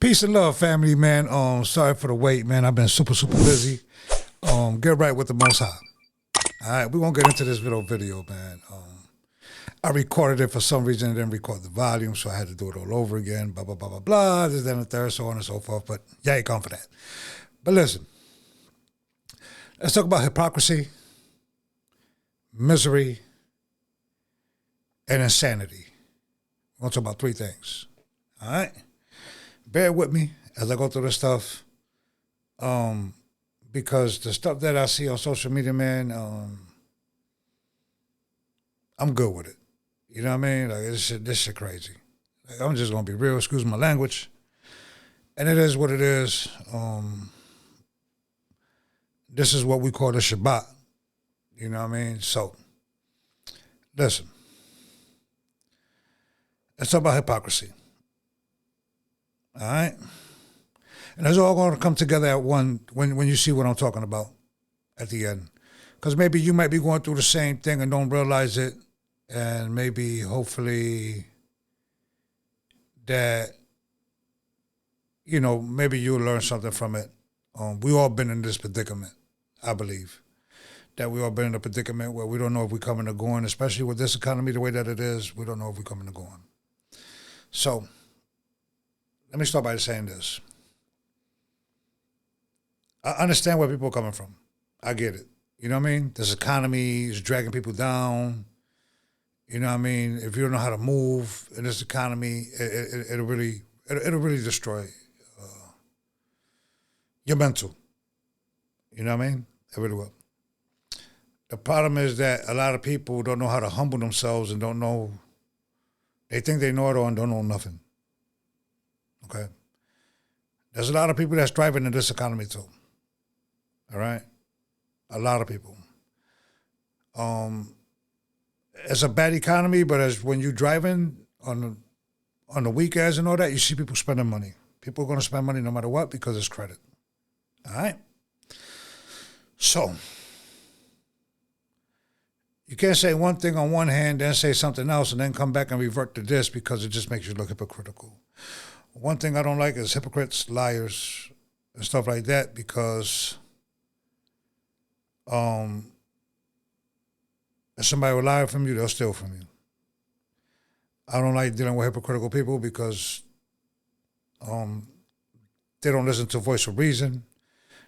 Peace and love, family, man. Sorry for the wait, man. I've been super busy. Get right with the Most High. All right, we won't get into this video, man. I recorded it for some reason. I didn't record the volume, so I had to do it all over again. Blah blah blah blah blah. This, then, the third, so on and so forth. But yeah, ain't gone for that. But listen, let's talk about hypocrisy, misery, and insanity. We're gonna talk about three things. All right. Bear with me as I go through this stuff, because the stuff that I see on social media, man, I'm good with it. You know what I mean? Like this shit crazy. Like, I'm just gonna be real. Excuse my language, and it is what it is. This is what we call the Shabbat. You know what I mean? So, listen. Let's talk about hypocrisy. All right? And it's all going to come together at one when you see what I'm talking about at the end. Because maybe you might be going through the same thing and don't realize it. And maybe, hopefully, that, you know, maybe you'll learn something from it. We all been in this predicament, I believe. That we all been in a predicament where we don't know if we're coming or going, especially with this economy the way that it is, we don't know if we're coming or going. So, let me start by saying this. I understand where people are coming from. I get it. You know what I mean? This economy is dragging people down. You know what I mean? If you don't know how to move in this economy, it'll really destroy your mental. You know what I mean? It really will. The problem is that a lot of people don't know how to humble themselves and don't know. They think they know it all and don't know nothing. Okay? There's a lot of people that's thriving in this economy too. All right? A lot of people. It's a bad economy, but as when you're driving on the weekends and all that, you see people spending money. People are going to spend money no matter what because it's credit. All right? So, you can't say one thing on one hand, then say something else, and then come back and revert to this because it just makes you look hypocritical. One thing I don't like is hypocrites, liars, and stuff like that because if somebody will lie from you, they'll steal from you. I don't like dealing with hypocritical people because they don't listen to voice of reason.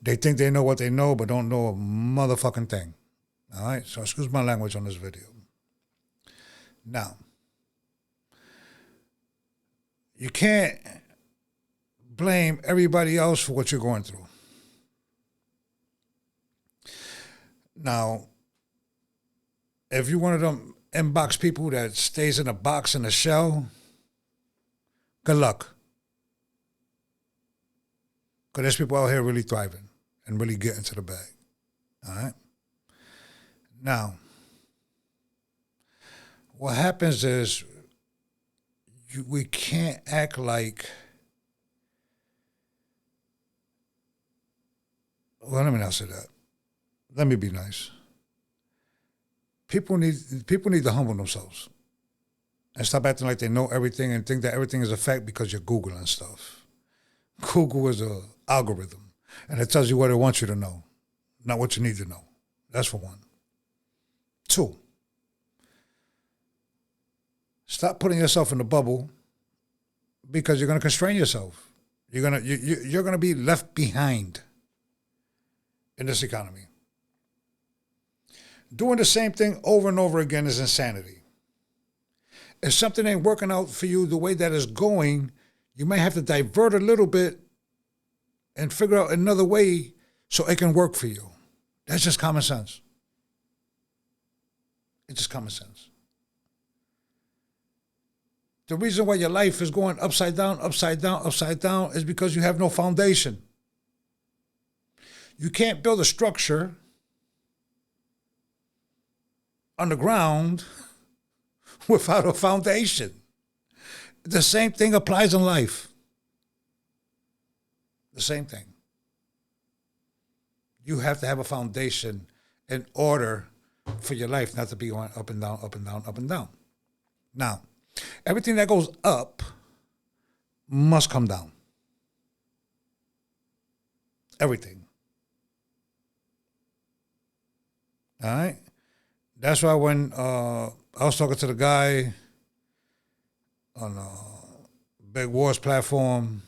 They think they know what they know, but don't know a motherfucking thing. All right? So excuse my language on this video. Now, you can't blame everybody else for what you're going through. Now, if you're one of them inbox people that stays in a box in a shell, good luck. Because there's people out here really thriving and really getting to the bag. All right? Now, what happens is we can't act like, well, let me not say that. Let me be nice. People need to humble themselves and stop acting like they know everything and think that everything is a fact because you're Googling stuff. Google is an algorithm, and it tells you what it wants you to know, not what you need to know. That's for one. Two, stop putting yourself in the bubble because you're going to constrain yourself. You're going to be left behind in this economy. Doing the same thing over and over again is insanity. If something ain't working out for you the way that it's going, you might have to divert a little bit and figure out another way so it can work for you. That's just common sense. It's just common sense. The reason why your life is going upside down is because you have no foundation. You can't build a structure on the ground without a foundation. The same thing applies in life. The same thing. You have to have a foundation in order for your life not to be going up and down, up and down, up and down. Now, everything that goes up must come down. Everything. All right? That's why when I was talking to the guy on Big Wars platform,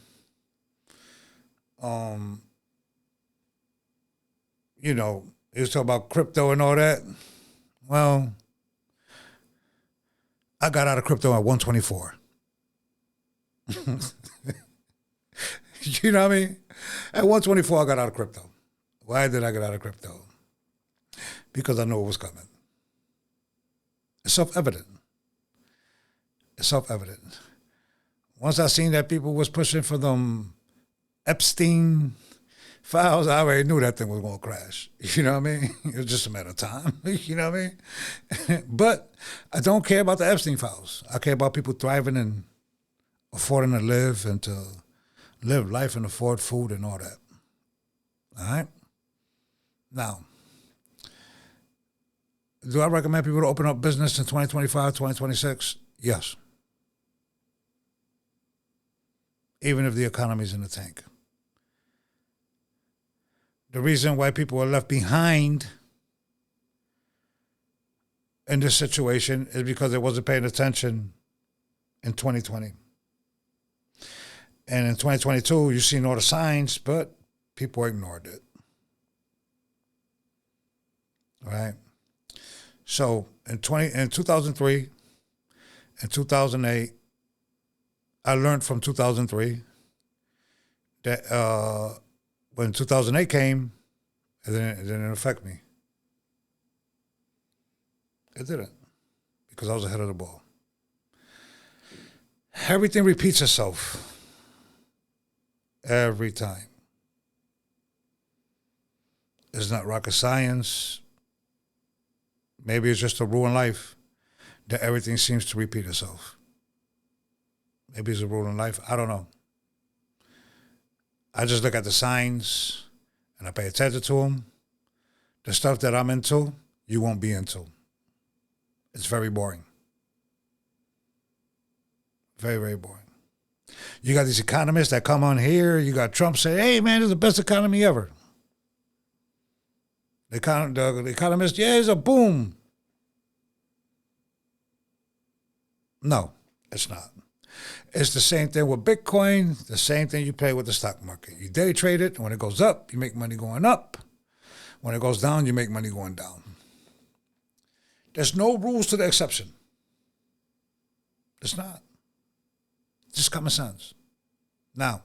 you know, he was talking about crypto and all that. Well, I got out of crypto at 124. You know what I mean? At 124, I got out of crypto. Why did I get out of crypto? Because I knew it was coming. It's self-evident. It's self-evident. Once I seen that people was pushing for them Epstein files, I already knew that thing was going to crash. You know what I mean? It was just a matter of time. You know what I mean? But I don't care about the Epstein files. I care about people thriving and affording to live and to live life and afford food and all that. All right? Now, do I recommend people to open up business in 2025, 2026? Yes. Even if the economy's in the tank. The reason why people are left behind in this situation is because they wasn't paying attention in 2020. And in 2022, you've seen all the signs, but people ignored it. All right? So in 2003 and 2008, I learned from 2003 that when 2008 came, it didn't affect me. It didn't, because I was ahead of the ball. Everything repeats itself every time. It's not rocket science. Maybe it's just a rule in life that everything seems to repeat itself. Maybe it's a rule in life. I don't know. I just look at the signs and I pay attention to them. The stuff that I'm into, you won't be into. It's very boring. Very, very boring. You got these economists that come on here. You got Trump say, hey, man, it's the best economy ever. The economist, yeah, it's a boom. No, it's not. It's the same thing with Bitcoin, the same thing you play with the stock market. You day trade it, and when it goes up, you make money going up. When it goes down, you make money going down. There's no rules to the exception. It's not. Just common sense. Now,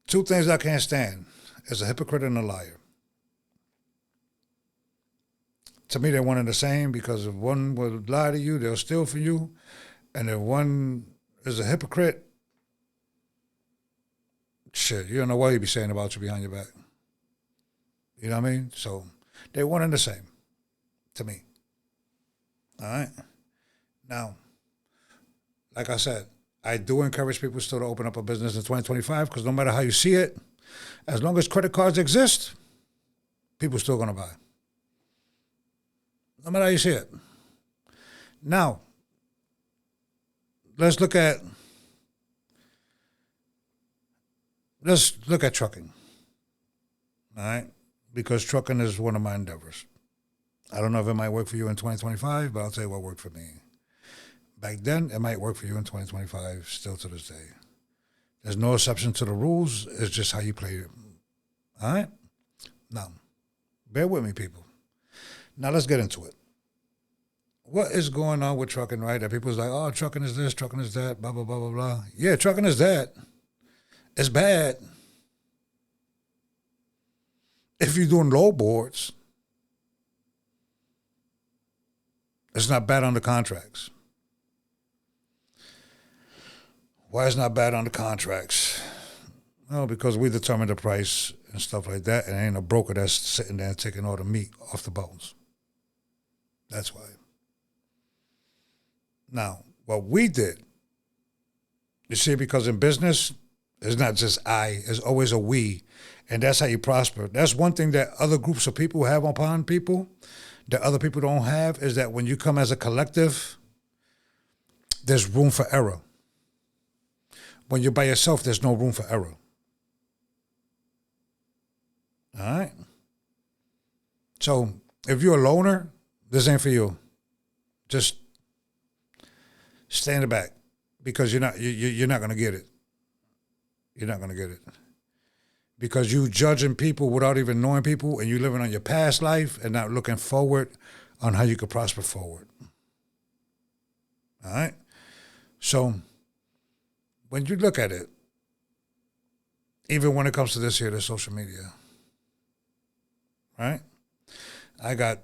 two things I can't stand is a hypocrite and a liar. To me, they're one and the same, because if one will lie to you, they'll steal from you. And if one is a hypocrite, shit, you don't know what he'd be saying about you behind your back. You know what I mean? So they're one and the same to me. All right? Now, like I said, I do encourage people still to open up a business in 2025, because no matter how you see it, as long as credit cards exist, people are still going to buy. No matter how you see it. Now, let's look at trucking. All right? Because trucking is one of my endeavors. I don't know if it might work for you in 2025, but I'll tell you what worked for me. Back then, it might work for you in 2025, still to this day. There's no exception to the rules. It's just how you play it. All right? Now, bear with me, people. Now, let's get into it. What is going on with trucking, right? That people's like, oh, trucking is this, trucking is that, blah, blah, blah, blah, blah. Yeah, trucking is that. It's bad if you're doing low boards. It's not bad on the contracts. Why it's not bad on the contracts? Well, because we determine the price and stuff like that, and ain't a broker that's sitting there taking all the meat off the bones. That's why. Now, what we did, you see, because in business, it's not just I, it's always a we, and that's how you prosper. That's one thing that other groups of people have upon people that other people don't have, is that when you come as a collective, there's room for error. When you're by yourself, there's no room for error. All right? So if you're a loner, this ain't for you. Just stay in the back because you're not going to get it. You're not going to get it. Because you judging people without even knowing people, and you living on your past life and not looking forward on how you could prosper forward. All right? So when you look at it, even when it comes to this here, the social media, right? I got,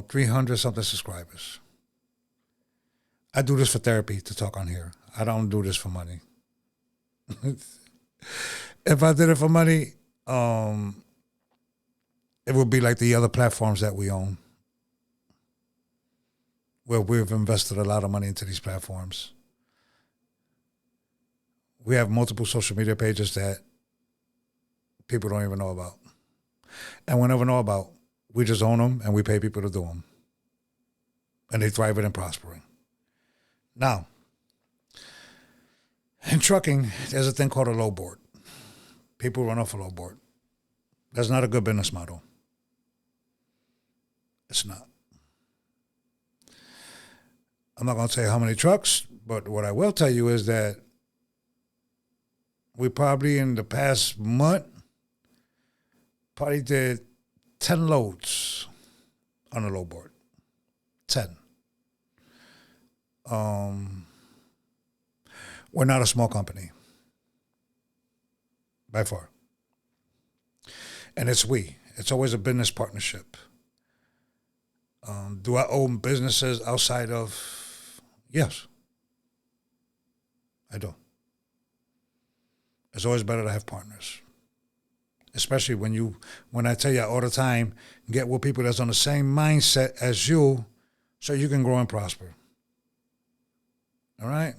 300 something subscribers. I do this for therapy to talk on here. I don't do this for money. If I did it for money, it would be like the other platforms that we own, where we've invested a lot of money into these platforms. We have multiple social media pages that people don't even know about. And we'll never know about. We just own them and we pay people to do them. And they thriving and prospering. Now, in trucking, there's a thing called a low board. People run off a low board. That's not a good business model. It's not. I'm not going to tell you how many trucks, but what I will tell you is that we probably in the past month probably did 10 loads on a low board. 10. We're not a small company. By far. And it's we. It's always a business partnership. Do I own businesses outside of? Yes. I do. It's always better to have partners. Especially when I tell you all the time, get with people that's on the same mindset as you so you can grow and prosper. All right?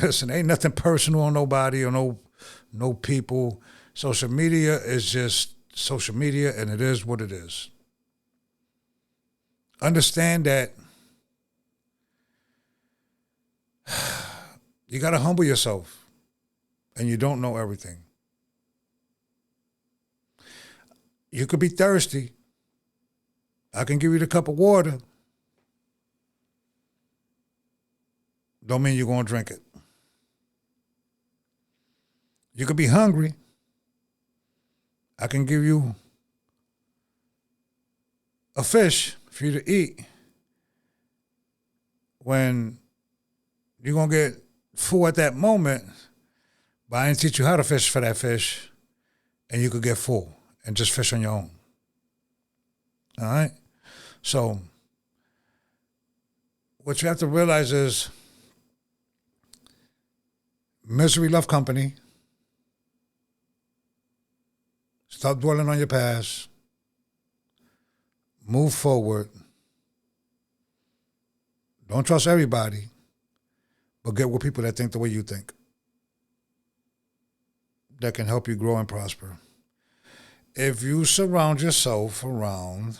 Listen, ain't nothing personal on nobody or no people. Social media is just social media, and it is what it is. Understand that you got to humble yourself, and you don't know everything. You could be thirsty. I can give you the cup of water. Don't mean you're going to drink it. You could be hungry. I can give you a fish for you to eat when you're going to get full at that moment, but I didn't teach you how to fish for that fish, and you could get full and just fish on your own. All right? So what you have to realize is misery love company. Stop dwelling on your past. Move forward. Don't trust everybody, but get with people that think the way you think, that can help you grow and prosper. If you surround yourself around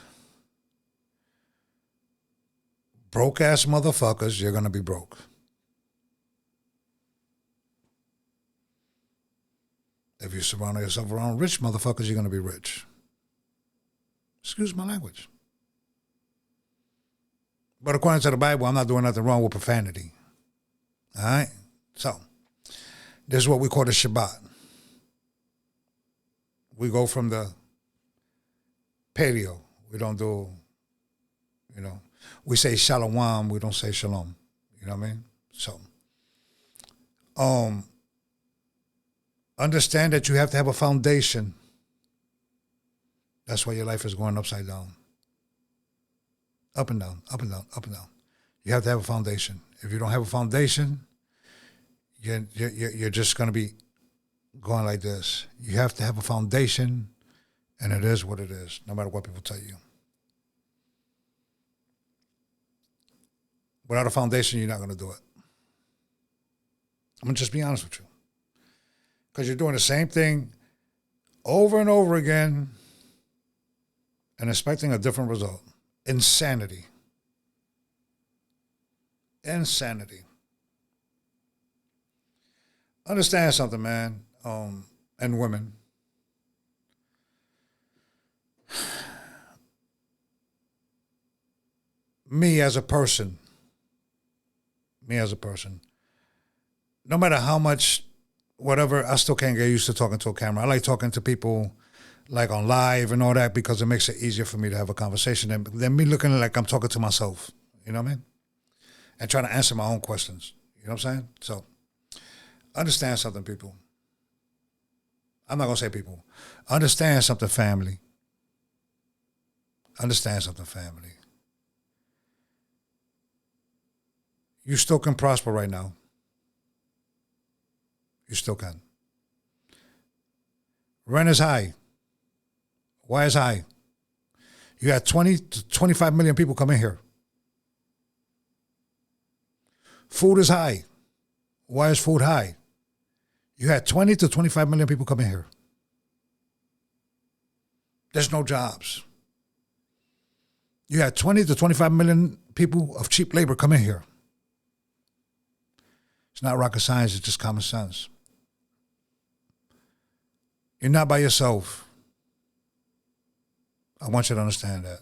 broke-ass motherfuckers, you're going to be broke. If you surround yourself around rich motherfuckers, you're going to be rich. Excuse my language. But according to the Bible, I'm not doing nothing wrong with profanity. All right? So, this is what we call the Shabbat. We go from the paleo. We don't do, we say shalom, we don't say shalom. You know what I mean? So, understand that you have to have a foundation. That's why your life is going upside down. Up and down, up and down, up and down. You have to have a foundation. If you don't have a foundation, you're just going to be going like this. You have to have a foundation, and it is what it is, no matter what people tell you. Without a foundation, you're not going to do it. I'm going to just be honest with you. Because you're doing the same thing over and over again and expecting a different result. Insanity. Insanity. Understand something, man, and women. me as a person, no matter how much, whatever, I still can't get used to talking to a camera. I like talking to people like on live and all that because it makes it easier for me to have a conversation than me looking like I'm talking to myself. You know what I mean? And trying to answer my own questions. You know what I'm saying? So, understand something, people. I'm not going to say people. Understand something, family. Understand something, family. You still can prosper right now. You still can. Rent is high. Why is high? You had 20 to 25 million people come in here. Food is high. Why is food high? You had 20 to 25 million people come in here. There's no jobs. You had 20 to 25 million people of cheap labor come in here. It's not rocket science, it's just common sense. You're not by yourself. I want you to understand that.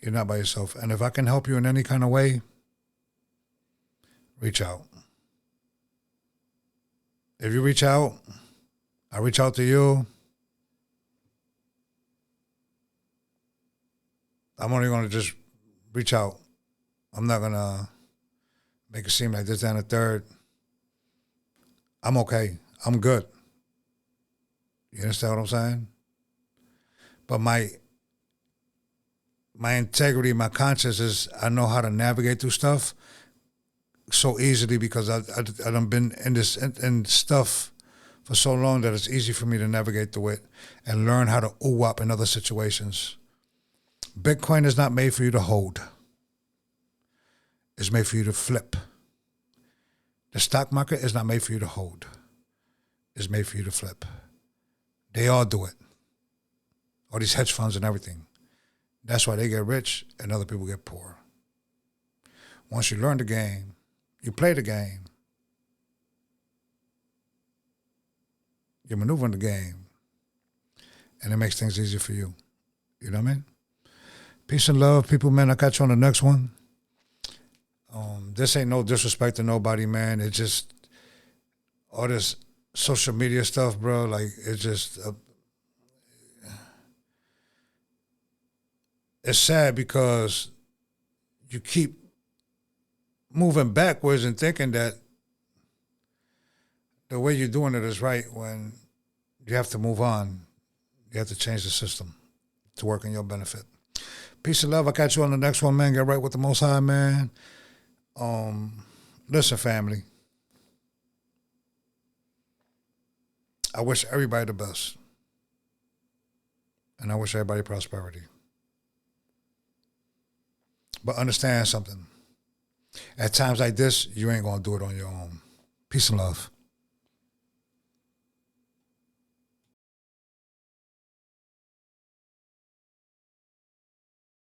You're not by yourself. And if I can help you in any kind of way, reach out. If you reach out, I reach out to you. I'm only going to just reach out. I'm not going to make it seem like this, that, and the third. I'm okay. I'm good. You understand what I'm saying? But my integrity, my conscience is I know how to navigate through stuff so easily because I've been in this in stuff for so long that it's easy for me to navigate through it and learn how to ooh up in other situations. Bitcoin is not made for you to hold. It's made for you to flip. The stock market is not made for you to hold. It's made for you to flip. They all do it. All these hedge funds and everything. That's why they get rich and other people get poor. Once you learn the game, you play the game, you maneuver in the game, and it makes things easier for you. You know what I mean? Peace and love, people, man. I'll catch you on the next one. This ain't no disrespect to nobody, man. It's just all this social media stuff, bro. Like, it's just... it's sad because you keep moving backwards and thinking that the way you're doing it is right when you have to move on. You have to change the system to work in your benefit. Peace and love. I'll catch you on the next one, man. Get right with the Most High, man. Listen, family. I wish everybody the best. And I wish everybody prosperity. But understand something. At times like this, you ain't going to do it on your own. Peace and love.